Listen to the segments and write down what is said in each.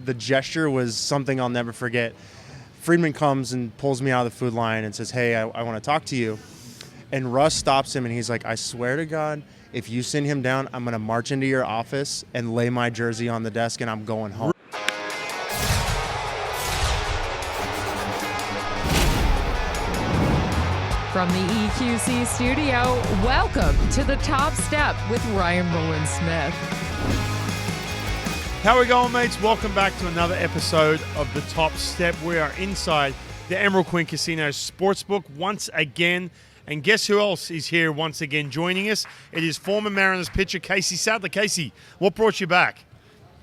The gesture was something I'll never forget. Friedman comes and pulls me out of the food line and says, hey, I want to talk to you. And Russ stops him and he's like, I swear to God, if you send him down, I'm going to march into your office and lay my jersey on the desk and I'm going home. From the EQC studio, welcome to The Top Step with Ryan Rowland-Smith. How are we going, mates? Welcome back to another episode of The Top Step. We are inside the Emeral Queen Casino Sportsbook once again. And guess who else is here once again joining us? It is former Mariners pitcher Casey Sadler. Casey, what brought you back?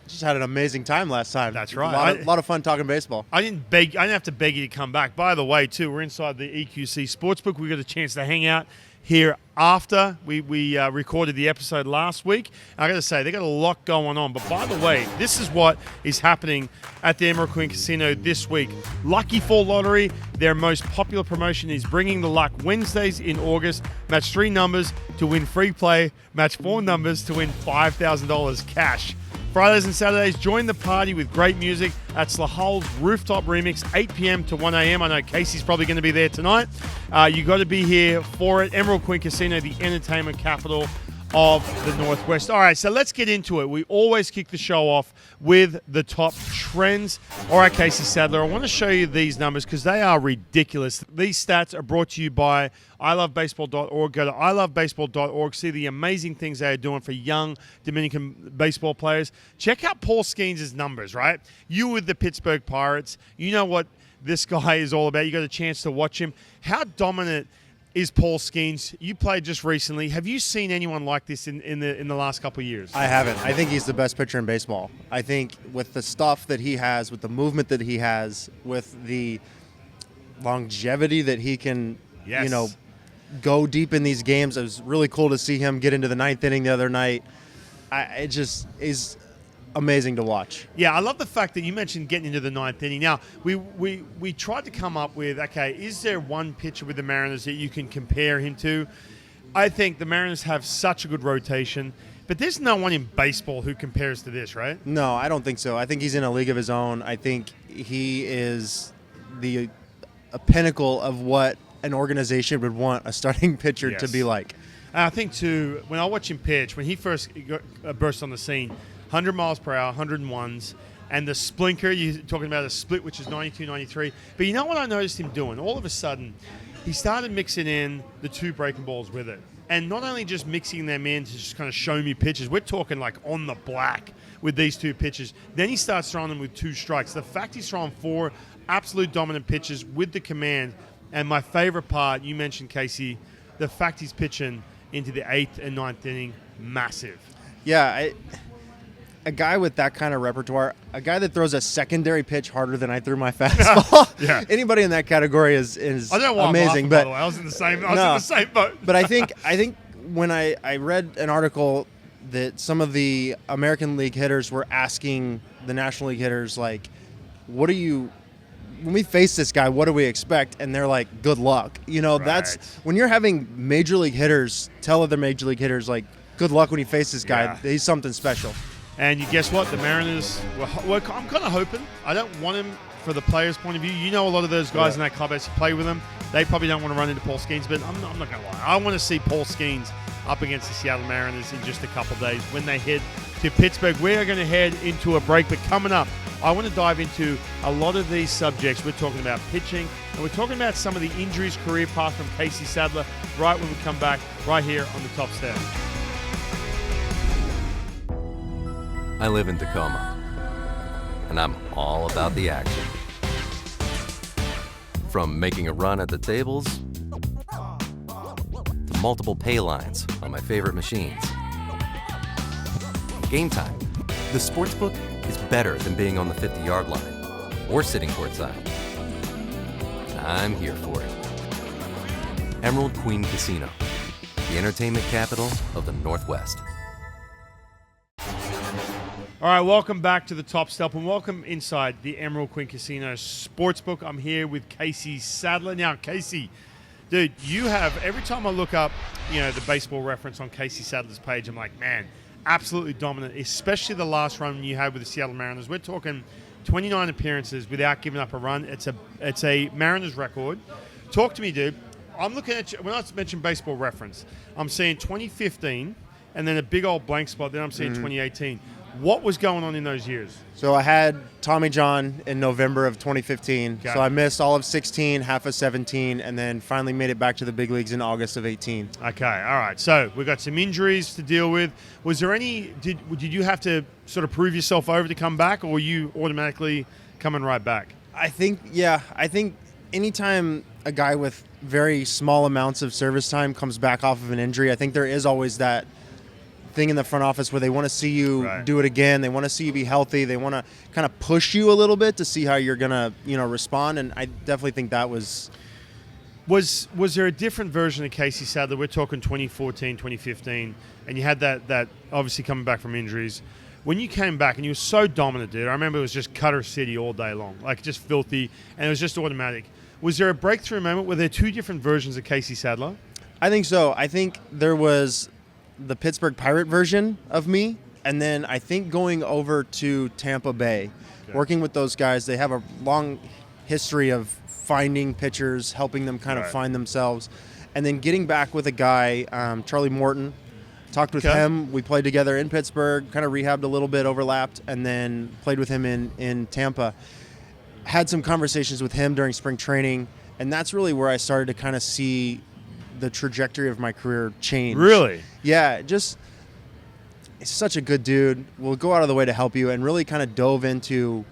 Just had an amazing time last time. That's right. A lot of fun talking baseball. I didn't have to beg you to come back. By the way, too, we're inside the EQC Sportsbook. We got a chance to hang out here after we recorded the episode last week. I got to say, they got a lot going on. But by the way, this is what is happening at the Emeral Queen Casino this week. Lucky Fall Lottery, their most popular promotion, is bringing the luck Wednesdays in August. Match 3 numbers to win free play. Match 4 numbers to win $5,000 cash. Fridays and Saturdays, join the party with great music at Slahal's Rooftop Remix, 8 p.m. to 1 a.m. I know Casey's probably going to be there tonight. You got to be here for it. Emeral Queen Casino, the entertainment capital of the Northwest. All right, so let's get into it. We always kick the show off with the top trends. All right, Casey Sadler, I want to show you these numbers because they are ridiculous. These stats are brought to you by ilovebaseball.org. Go to ilovebaseball.org, see the amazing things they are doing for young Dominican baseball players. Check out Paul Skeens' numbers, right? You with the Pittsburgh Pirates, you know what this guy is all about. You got a chance to watch him. How dominant is Paul Skeens? You played just recently. Have you seen anyone like this in the last couple of years? I haven't. I think he's the best pitcher in baseball. I think with the stuff that he has, with the movement that he has, with the longevity that he can, go deep in these games. It was really cool to see him get into the 9th inning the other night. It just is amazing to watch. Yeah, I love the fact that you mentioned getting into the 9th inning. Now, we tried to come up with, okay, is there one pitcher with the Mariners that you can compare him to? I think the Mariners have such a good rotation, but there's no one in baseball who compares to this, right? No, I don't think so. I think he's in a league of his own. I think he is a pinnacle of what an organization would want a starting pitcher to be like. I think, too, when I watch him pitch, when he first burst on the scene, 100 miles per hour, 101s, and the splinker, you're talking about a split, which is 92, 93. But you know what I noticed him doing? All of a sudden, he started mixing in the 2 breaking balls with it. And not only just mixing them in to just kind of show me pitches, we're talking like on the black with these 2 pitches. Then he starts throwing them with 2 strikes. The fact he's throwing 4 absolute dominant pitches with the command, and my favorite part, you mentioned, Casey, the fact he's pitching into the 8th and 9th inning, massive. Yeah, a guy with that kind of repertoire, a guy that throws a secondary pitch harder than I threw my fastball. Yeah. Anybody in that category is I don't want amazing. By the way. I was in the same boat. But I think when I read an article that some of the American League hitters were asking the National League hitters, like, when we face this guy, what do we expect? And they're like, good luck. Right. That's when you're having major league hitters tell other major league hitters, like, good luck when you face this guy. Yeah. He's something special. And you guess what? The Mariners, I'm kind of hoping. I don't want him for the players' point of view. You know, a lot of those guys in that clubhouse who play with him, they probably don't want to run into Paul Skeens, but I'm not going to lie. I want to see Paul Skeens up against the Seattle Mariners in just a couple of days when they head to Pittsburgh. We are going to head into a break, but coming up, I want to dive into a lot of these subjects. We're talking about pitching, and we're talking about some of the injuries, career path from Casey Sadler, right when we come back, right here on The Top Step. I live in Tacoma, and I'm all about the action. From making a run at the tables to multiple pay lines on my favorite machines. Game time. The sportsbook is better than being on the 50-yard line or sitting courtside. I'm here for it. Emeral Queen Casino, the entertainment capital of the Northwest. All right, welcome back to The Top Step, and welcome inside the Emeral Queen Casino Sportsbook. I'm here with Casey Sadler. Now, Casey, dude, you have, every time I look up, the baseball reference on Casey Sadler's page, I'm like, man, absolutely dominant, especially the last run you had with the Seattle Mariners. We're talking 29 appearances without giving up a run. It's a Mariners record. Talk to me, dude. I'm looking at you, when I mentioned Baseball Reference, I'm seeing 2015 and then a big old blank spot. Then I'm seeing 2018. What was going on in those years? So I had Tommy John in November of 2015. So I missed all of 16, half of 17, and then finally made it back to the big leagues in August of 18. Okay, all right. So we've got some injuries to deal with. Was there any? Did you have to sort of prove yourself over to come back, or were you automatically coming right back? I think anytime a guy with very small amounts of service time comes back off of an injury, I think there is always that thing in the front office where they want to see you do it again. They want to see you be healthy. They want to kind of push you a little bit to see how you're going to, respond. And I definitely think that was there a different version of Casey Sadler? We're talking 2014, 2015, and you had that obviously coming back from injuries. When you came back and you were so dominant, dude, I remember it was just Cutter City all day long, like just filthy, and it was just automatic. Was there a breakthrough moment? Were there two different versions of Casey Sadler? I think so. I think there was the Pittsburgh Pirate version of me, and then I think going over to Tampa Bay, working with those guys. They have a long history of finding pitchers, helping them kind of find themselves, and then getting back with a guy, Charlie Morton. Talked with him. We played together in Pittsburgh, kind of rehabbed a little bit, overlapped, and then played with him in Tampa. Had some conversations with him during spring training, and that's really where I started to kind of see the trajectory of my career change. Really? Yeah, just he's such a good dude. Will go out of the way to help you, and really kind of dove into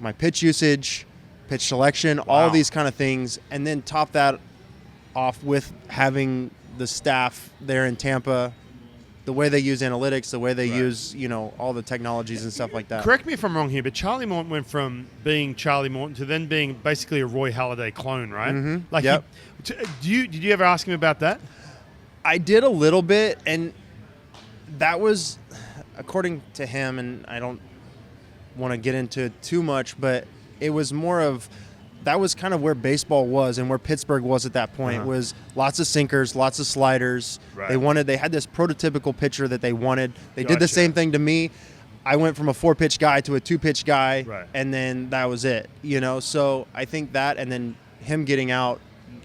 my pitch usage, pitch selection, all these kind of things, and then top that off with having the staff there in Tampa, the way they use analytics, the way they use, all the technologies and stuff like that. Correct me if I'm wrong here, but Charlie Morton went from being Charlie Morton to then being basically a Roy Halladay clone, right? Mm-hmm. Like, did you ever ask him about that? I did a little bit, and that was, according to him, and I don't want to get into it too much, but it was more of, that was kind of where baseball was and where Pittsburgh was at that point. Was lots of sinkers, lots of sliders. They had this prototypical pitcher that they wanted. They did the same thing to me. I went from a 4-pitch guy to a 2-pitch guy, and then that was it. So I think that, and then him getting out,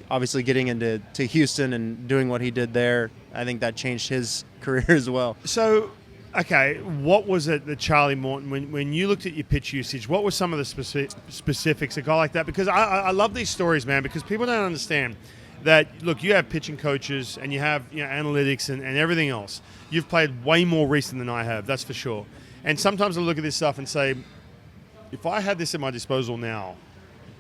obviously getting into Houston and doing what he did there, I think that changed his career as well. So, okay, what was it that Charlie Morton, when you looked at your pitch usage, what were some of the specifics, a guy like that? Because I love these stories, man, because people don't understand that, look, you have pitching coaches and you have analytics and everything else. You've played way more recent than I have, that's for sure. And sometimes I look at this stuff and say, if I had this at my disposal now,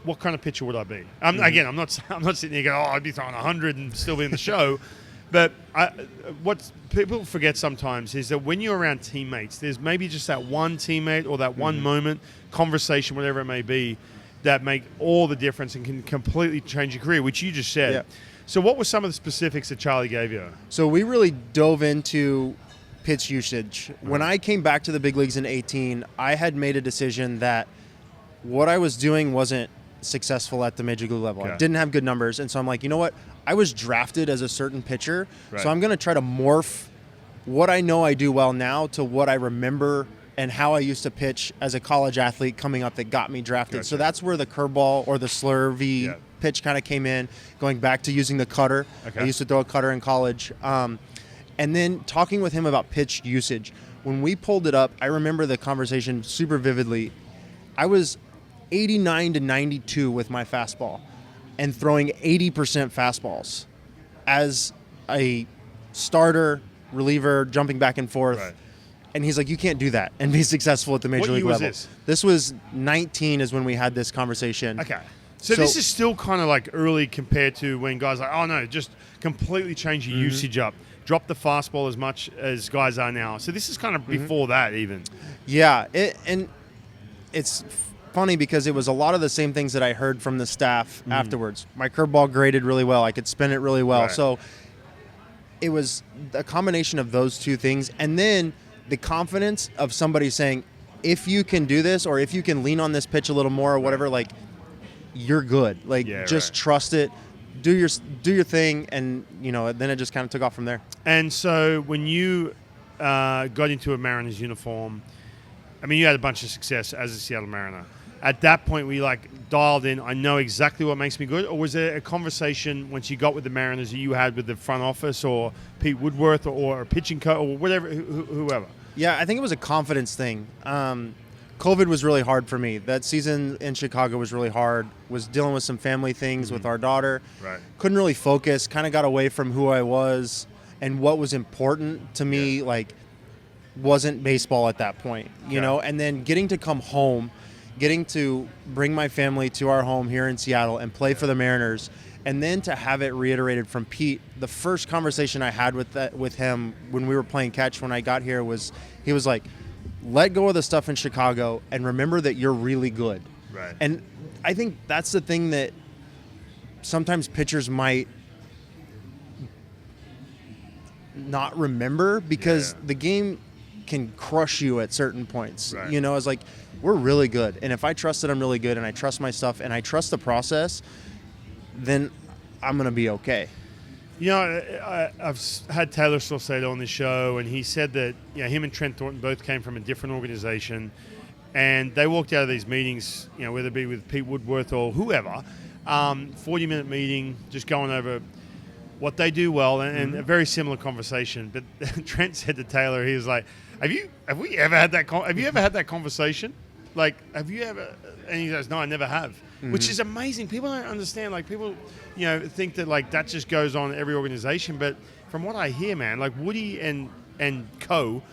what kind of pitcher would I be? Again, I'm not sitting here going, I'd be throwing 100 and still be in the show. But what people forget sometimes is that when you're around teammates, there's maybe just that one teammate or that one moment, conversation, whatever it may be, that make all the difference and can completely change your career, which you just said. Yeah. So what were some of the specifics that Charlie gave you? So we really dove into pitch usage. When I came back to the big leagues in 2018, I had made a decision that what I was doing wasn't successful at the major league level. I didn't have good numbers, and so I'm like, you know what? I was drafted as a certain pitcher, so I'm going to try to morph what I know I do well now to what I remember and how I used to pitch as a college athlete coming up that got me drafted. So that's where the curveball or the slurvy pitch kind of came in, going back to using the cutter. I used to throw a cutter in college. And then talking with him about pitch usage. When we pulled it up, I remember the conversation super vividly. I was 89 to 92 with my fastball and throwing 80% fastballs as a starter, reliever, jumping back and forth. And he's like, you can't do that and be successful at the major league level. This was 19 is when we had this conversation. So this is still kind of like early compared to when guys are like, oh no, just completely change your usage up. Drop the fastball as much as guys are now. So this is kind of before that even. Yeah, and it's funny because it was a lot of the same things that I heard from the staff afterwards. My curveball graded really well. I could spin it really well. So it was a combination of those two things. And then the confidence of somebody saying, if you can do this or if you can lean on this pitch a little more or whatever, like, you're good. Like, just trust it. Do your thing, and then it just kind of took off from there. And so when you got into a Mariners uniform, I mean, you had a bunch of success as a Seattle Mariner. at that point we like dialed in, I know exactly what makes me good? Or was there a conversation once you got with the Mariners that you had with the front office or Pete Woodworth or a pitching coach or whatever, whoever? Yeah, I think it was a confidence thing. COVID was really hard for me. That season in Chicago was really hard. Was dealing with some family things with our daughter. Right. Couldn't really focus, kind of got away from who I was and what was important to me, like wasn't baseball at that point, you know? And then getting to come home, getting to bring my family to our home here in Seattle and play for the Mariners, and then to have it reiterated from Pete. The first conversation I had with him when we were playing catch when I got here was, he was like, let go of the stuff in Chicago and remember that you're really good. Right. And I think that's the thing that sometimes pitchers might not remember, because the game can crush you at certain points. Right. You know, it's like, we're really good. And if I trust that I'm really good and I trust my stuff and I trust the process, then I'm going to be okay. You know, I've had Taylor Saucedo on the show, and he said that him and Trent Thornton both came from a different organization, and they walked out of these meetings, whether it be with Pete Woodworth or whoever, 40-minute meeting, just going over what they do well, and a very similar conversation. But Trent said to Taylor, he was like, "Have we ever had that? Have you ever had that conversation? Like, have you ever?" And he goes, "No, I never have." Which is amazing. People don't understand. Like, people, think that like that just goes on in every organization. But from what I hear, man, like Woody and co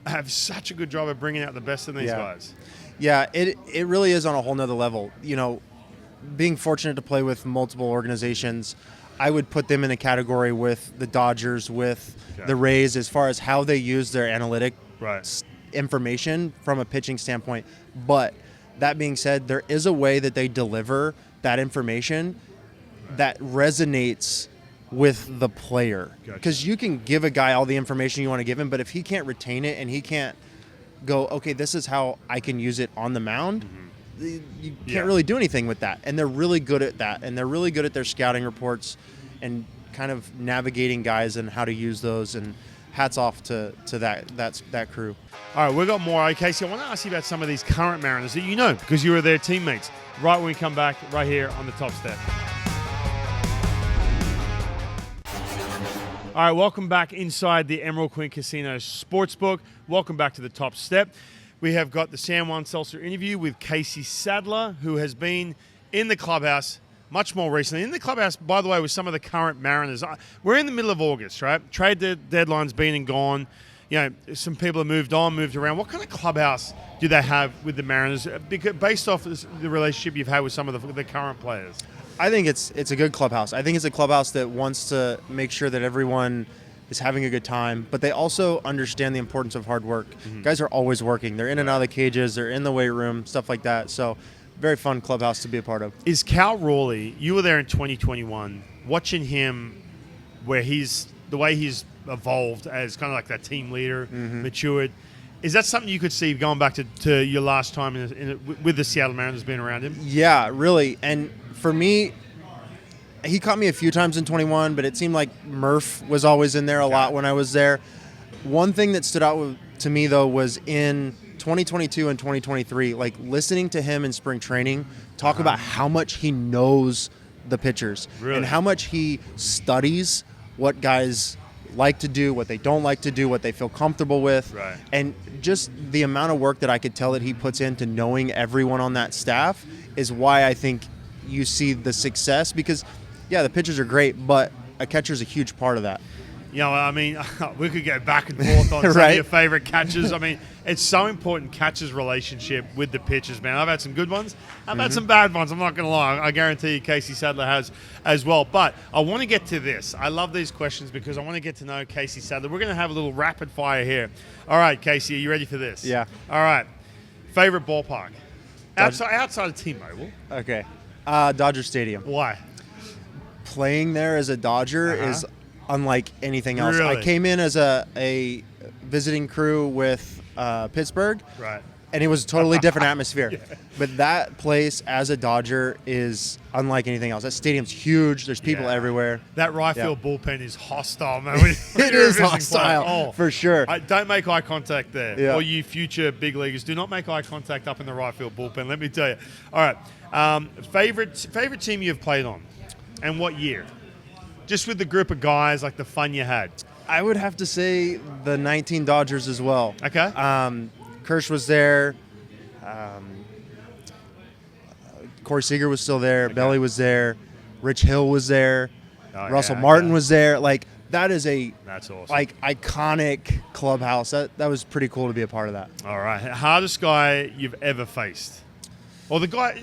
have such a good job of bringing out the best in these guys. Yeah, it really is on a whole nother level. Being fortunate to play with multiple organizations, I would put them in a category with the Dodgers, with the Rays, as far as how they use their analytic information from a pitching standpoint. But that being said, there is a way that they deliver that information that resonates with the player. Because you can give a guy all the information you want to give him, but if he can't retain it and he can't go, okay, this is how I can use it on the mound, you can't really do anything with that. And they're really good at that. And they're really good at their scouting reports and kind of navigating guys and how to use those. And hats off to that crew. All right, we've got more. Okay, Casey, I want to ask you about some of these current Mariners that you know because you were their teammates. Right when we come back, right here on the Top Step. All right, welcome back inside the Emeral Queen Casino Sportsbook. Welcome back to the Top Step. We have got the San Juan Seltzer interview with Casey Sadler, who has been in the clubhouse much more recently. In the clubhouse, by the way, with some of the current Mariners. We're in the middle of August, right? Trade deadline's been and gone. Some people have moved on, moved around. What kind of clubhouse do they have with the Mariners, based off the relationship you've had with some of the current players? I think it's a good clubhouse. I think it's a clubhouse that wants to make sure that everyone is having a good time, but they also understand the importance of hard work. Guys are always working. They're in and out of the cages. They're in the weight room, stuff like that. So very fun clubhouse to be a part of. Is Cal Rawley, you were there in 2021, watching him the way he's evolved as kind of like that team leader, matured. Is that something you could see going back to your last time with the Seattle Mariners being around him? Yeah, really. And for me, he caught me a few times in 21, but it seemed like Murph was always in there a lot when I was there. One thing that stood out to me, though, was in 2022 and 2023, like listening to him in spring training talk about how much he knows the pitchers and how much he studies what guys like to do, what they don't like to do, what they feel comfortable with. Right. And just the amount of work that I could tell that he puts into knowing everyone on that staff is why I think you see the success, because the pitchers are great, but a catcher is a huge part of that. I mean, we could go back and forth on some of your favorite catchers. I mean, it's so important, catchers' relationship with the pitchers, man. I've had some good ones. I've had some bad ones. I'm not going to lie. I guarantee you Casey Sadler has as well. But I want to get to this. I love these questions because I want to get to know Casey Sadler. We're going to have a little rapid fire here. All right, Casey, are you ready for this? Yeah. All right. Favorite ballpark? Outside of T-Mobile. Okay. Dodger Stadium. Why? Playing there as a Dodger is unlike anything else. Really? I came in as a visiting crew with Pittsburgh. Right. and it was a totally different atmosphere. Yeah. But that place as a Dodger is unlike anything else. That stadium's huge. There's people everywhere. That right field bullpen is hostile, man. It is hostile, for sure. Don't make eye contact there. Yeah. All you future big leaguers, do not make eye contact up in the right field bullpen, let me tell you. All right. Favorite team you've played on, and what year? Just with the group of guys, like the fun you had. I would have to say the 19 Dodgers as well. Okay. Kirsch was there. Corey Seager was still there. Okay. Belly was there. Rich Hill was there. Russell Martin was there. Like, that is that's awesome. Like, iconic clubhouse. That was pretty cool to be a part of that. All right. Hardest guy you've ever faced? Or the guy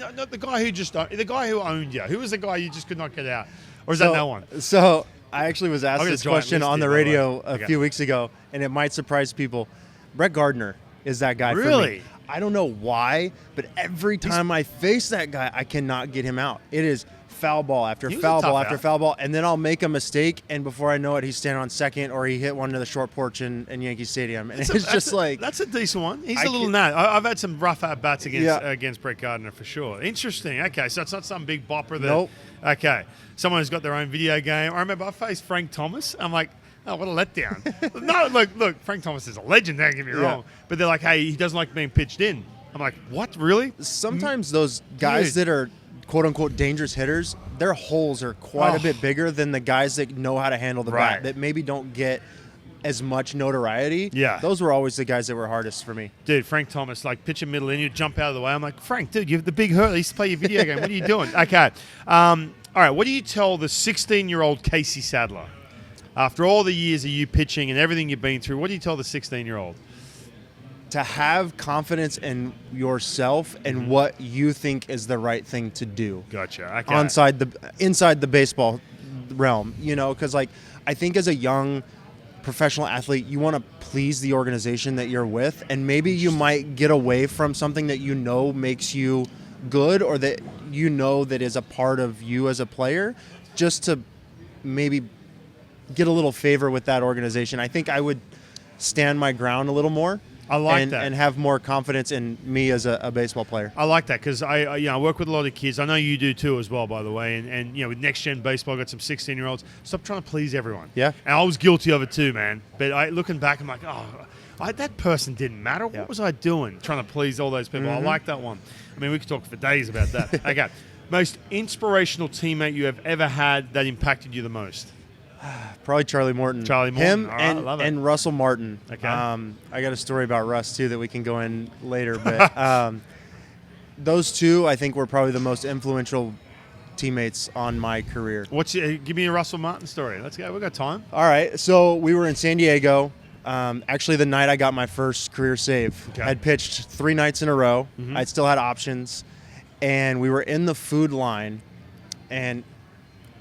who owned you. Who was the guy you just could not get out? Or is that no one? So I actually was asked this question on the radio a Okay. few weeks ago, and it might surprise people. Brett Gardner is that guy for Really? me. I don't know why, but every time I face that guy, I cannot get him out. It is foul ball after He was foul a tough ball after out. foul ball, and then I'll make a mistake, and before I know it, he's standing on second, or he hit one to the short porch in Yankee Stadium, and That's a decent one. He's a little nat. I've had some rough at-bats against Brett Gardner for sure. Interesting. Okay, so it's not some big bopper that... Nope. Okay. Someone who's got their own video game. I remember I faced Frank Thomas. I'm like, oh, what a letdown. No, look, Frank Thomas is a legend, don't get me wrong. But they're like, hey, he doesn't like being pitched in. I'm like, what, really? Sometimes those guys that are quote-unquote dangerous hitters, their holes are quite a bit bigger than the guys that know how to handle the bat, that maybe don't get as much notoriety. Yeah. Those were always the guys that were hardest for me. Dude, Frank Thomas, like pitch a middle in, you jump out of the way. I'm like, Frank, dude, you have the big hurt. I used to play your video game. What are you doing? Okay. All right, what do you tell the 16-year-old Casey Sadler? After all the years of you pitching and everything you've been through, what do you tell the 16-year-old? To have confidence in yourself and what you think is the right thing to do. Gotcha. Okay. Inside the baseball realm, because like I think as a young professional athlete, you want to please the organization that you're with, and maybe you might get away from something that makes you good, or that that is a part of you as a player, just to maybe get a little favor with that organization. I think I would stand my ground a little more. I like that. And have more confidence in me as a baseball player. I like that because I work with a lot of kids. I know you do too as well, by the way. And with Next Gen Baseball, I've got some 16-year-olds. Stop trying to please everyone. Yeah. And I was guilty of it too, man. But looking back, I'm like, that person didn't matter. What was I doing trying to please all those people? I like that one. I mean, we could talk for days about that. Okay. Most inspirational teammate you have ever had that impacted you the most? Probably Charlie Morton. Him and Russell Martin. Okay. I got a story about Russ, too, that we can go in later. But those two, I think, were probably the most influential teammates on my career. Give me a Russell Martin story. Let's go. We've got time. All right. So we were in San Diego. Actually, the night I got my first career save. Okay. I'd pitched 3 nights in a row. I still had options. And we were in the food line. And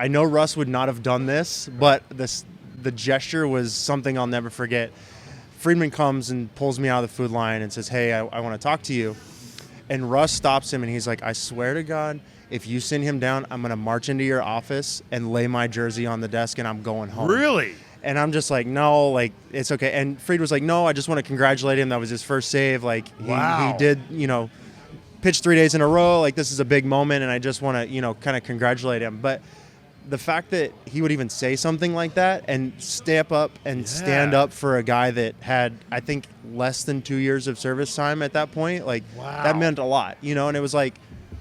I know Russ would not have done this, but the gesture was something I'll never forget. Friedman comes and pulls me out of the food line and says, hey, I want to talk to you. And Russ stops him, and he's like, I swear to God, if you send him down, I'm going to march into your office and lay my jersey on the desk, and I'm going home. Really? And I'm just like, no, like, it's okay. And Fried was like, no, I just want to congratulate him. That was his first save. Like, he did, pitch 3 days in a row. Like, this is a big moment, and I just want to, kind of congratulate him. But the fact that he would even say something like that and step up and stand up for a guy that had, I think, less than 2 years of service time at that point, like, that meant a lot, and it was like,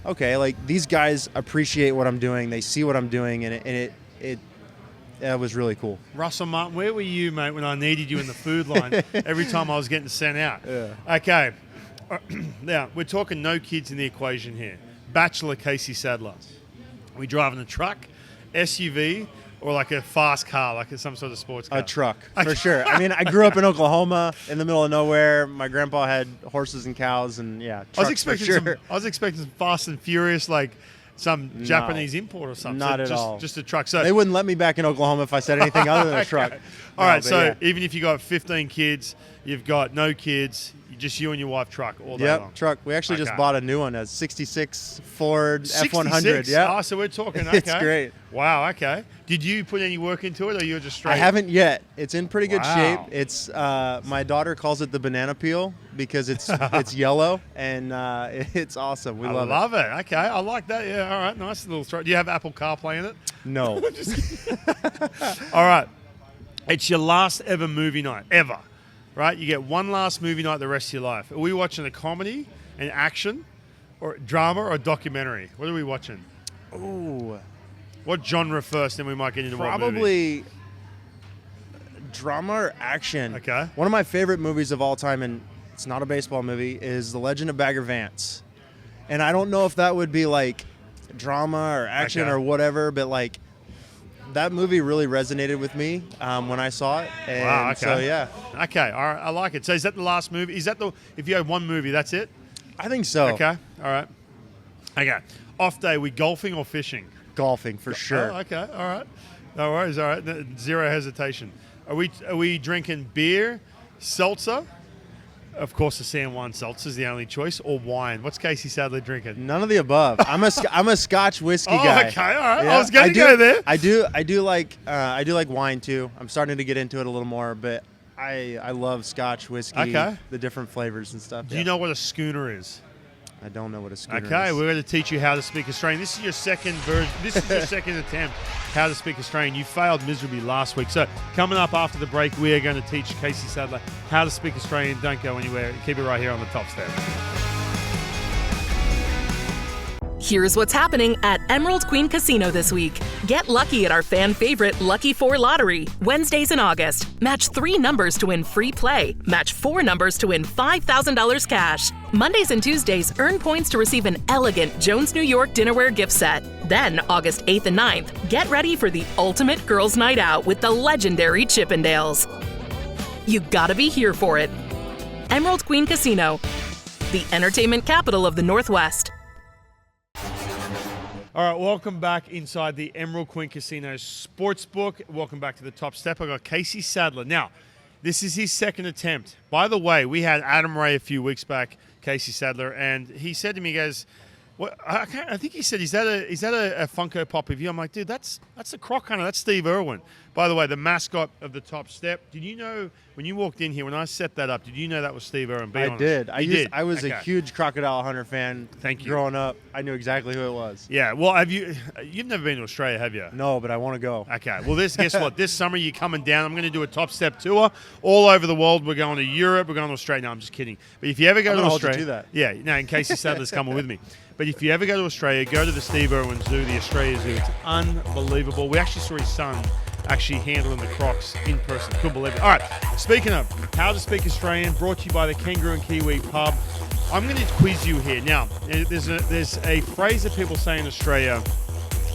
okay, like, these guys appreciate what I'm doing. They see what I'm doing, and it was really cool. Russell Martin, where were you, mate, when I needed you in the food line every time I was getting sent out? Yeah. Okay. Now, we're talking no kids in the equation here. Bachelor Casey Sadler. We driving a truck, SUV, or like a fast car, like some sort of sports car? A truck, for sure. I mean, I grew up in Oklahoma, in the middle of nowhere. My grandpa had horses and cows, and I was expecting some Fast and Furious, like some Japanese import or something. Not at all. Just a truck. So they wouldn't let me back in Oklahoma if I said anything other than a truck. All right, so even if you got 15 kids, you've got no kids, Just you and your wife truck all day long? Yep, truck. We actually just bought a new one, a 66 Ford 66? F100. Yeah. Oh, so we're talking, okay. It's great. Wow, okay. Did you put any work into it, or you're just straight? I haven't yet. It's in pretty good shape. Wow. It's my daughter calls it the banana peel because it's yellow, and it's awesome. We love it. Okay, I like that. Yeah, all right, nice little throw. Do you have Apple CarPlay in it? No. All right. It's your last ever movie night, ever. Right? You get one last movie night the rest of your life. Are we watching a comedy, an action, or drama, or a documentary? What are we watching? Ooh. What genre first, then we might get into what movie? Probably drama or action. Okay. One of my favorite movies of all time, and it's not a baseball movie, is The Legend of Bagger Vance. And I don't know if that would be like drama or action or whatever, but like that movie really resonated with me when I saw it. And wow, okay. So, yeah. Okay, all right, I like it. So is that the last movie? Is that if you had one movie, that's it? I think so. Okay, all right. Okay, off day, we golfing or fishing? Golfing, for sure. Oh, okay, all right. No worries, all right. Zero hesitation. Are we drinking beer, seltzer? Of course, the San Juan seltzer is the only choice, or wine. What's Casey Sadler drinking? None of the above. I'm a Scotch whiskey guy. Oh, okay, all right. Yeah, I was going to go there. I do like wine too. I'm starting to get into it a little more, but I love Scotch whiskey. Okay. The different flavors and stuff. Do you know what a schooner is? I don't know what a schooner is. Okay, we're going to teach you how to speak Australian. This is your second version. This is your second attempt how to speak Australian. You failed miserably last week. So coming up after the break, we are going to teach Casey Sadler how to speak Australian. Don't go anywhere. Keep it right here on the Top Step. Here's what's happening at Emeral Queen Casino this week. Get lucky at our fan favorite Lucky 4 lottery. Wednesdays in August. Match 3 numbers to win free play. Match 4 numbers to win $5,000 cash. Mondays and Tuesdays, earn points to receive an elegant Jones New York dinnerware gift set. Then, August 8th and 9th, get ready for the ultimate girls' night out with the legendary Chippendales. You gotta be here for it. Emeral Queen Casino, the entertainment capital of the Northwest. All right, welcome back inside the Emeral Queen Casino Sportsbook. Welcome back to the Top Step. I got Casey Sadler. Now, this is his second attempt. By the way, we had Adam Ray a few weeks back, Casey Sadler, and he said to me, he goes, "What? I think he said, is that a Funko Pop of you?" I'm like, dude, that's a croc hunter. That's Steve Irwin. By the way, the mascot of the Top Step. Did you know when you walked in here, when I set that up, did you know that was Steve Irwin? Be honest. Did. I was Okay. a huge Crocodile Hunter fan. Thank you. Growing up, I knew exactly who it was. Yeah. Well, you've never been to Australia, have you? No, but I want to go. Okay. Well, guess what? This summer you're coming down. I'm going to do a Top Step tour all over the world. We're going to Europe. We're going to Australia. No, I'm just kidding. But if you ever go to Australia, hold you to that. Yeah. No, in case Sadler's coming with me. But if you ever go to Australia, go to the Steve Irwin Zoo, the Australia Zoo. It's unbelievable. We actually saw his son actually handling the crocs in person. Couldn't believe it. All right. Speaking of how to speak Australian, brought to you by the Kangaroo and Kiwi Pub. I'm going to quiz you here. Now, there's a phrase that people say in Australia.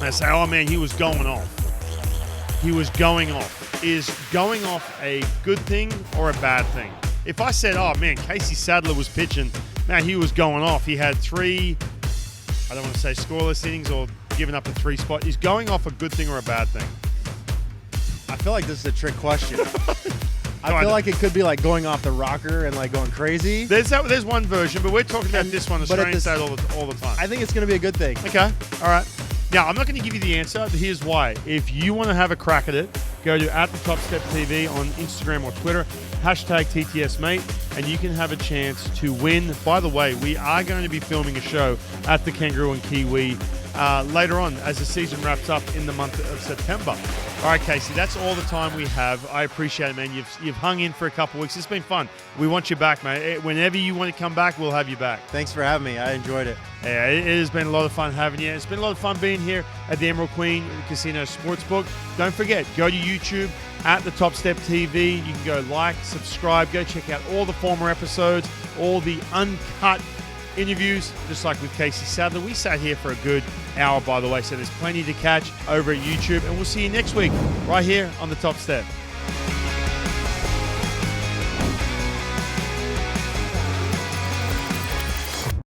They say, "Oh man, he was going off." He was going off. Is going off a good thing or a bad thing? If I said, "Oh man, Casey Sadler was pitching," man, he was going off. He had 3, I don't want to say scoreless innings or giving up a 3 spot. Is going off a good thing or a bad thing? I feel like this is a trick question. I feel like it could be like going off the rocker and like going crazy. There's one version, but we're talking about this one, Australian side all the time. I think it's going to be a good thing. Okay, all right. Now, I'm not going to give you the answer, but here's why. If you want to have a crack at it, go to @TheTopStepTV on Instagram or Twitter, #TTSMate, and you can have a chance to win. By the way, we are going to be filming a show at the Kangaroo and Kiwi later on as the season wraps up in the month of September. All right, Casey, that's all the time we have. I appreciate it, man. You've hung in for a couple of weeks. It's been fun. We want you back, mate. Whenever you want to come back, we'll have you back. Thanks for having me. I enjoyed it. Yeah, it has been a lot of fun having you. It's been a lot of fun being here at the Emeral Queen Casino Sportsbook. Don't forget, go to YouTube @TheTopStepTV. You can go like, subscribe, go check out all the former episodes, all the uncut interviews, just like with Casey Sadler. We sat here for a good hour, by the way, so there's plenty to catch over at YouTube, and we'll see you next week right here on the Top Step.